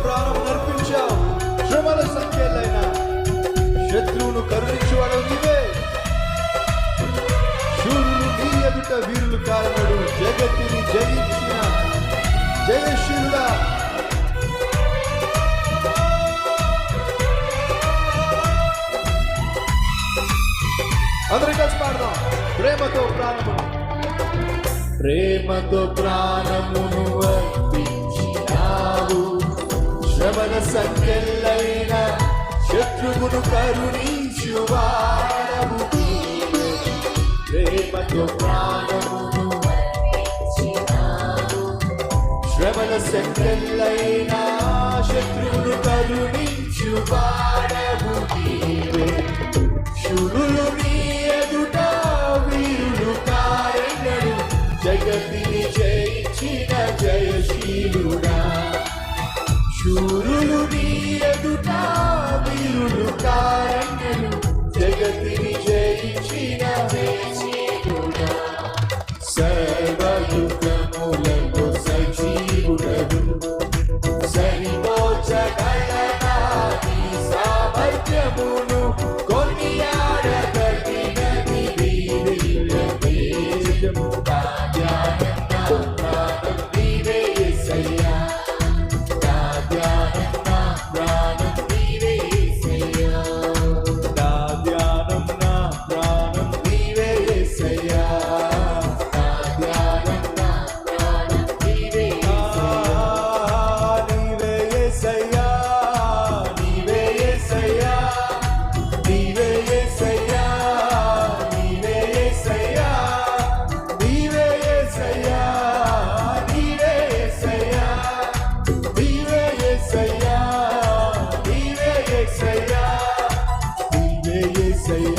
ప్రాణం నర్పించావు. శ్రమల సంఖ్యలైన శత్రువును కరుణించువాడు నీవే. శూరులు నీ ఎదుట వీరులు కారణుడు, జగత్తుని జయించిన జయశీలుడా. అందరం కలిసి పాడదాం. ప్రేమతో ప్రాణమును అర్పించినావు. శ్రమల సంఖ్యలైన శత్రువును కరుణించువాడవు. ప్రేమతో ప్రాణమును అర్పించినావు. శ్రమల సంఖ్యలైన శత్రువును కరుణించువాడవు నీవే. శూరులు నీ ఎదుట వీరులు కారణుడు, జగతిని జయించిన జయశీలుడా. శూరులు నీ ఎదుట వీరులు కారణుడు, జగతిని జయించిన జయశీలుడా. సర్వదుఃఖములకు సజీవుడవు, సరిపోచగలనా నీ సామర్థ్యమును. Say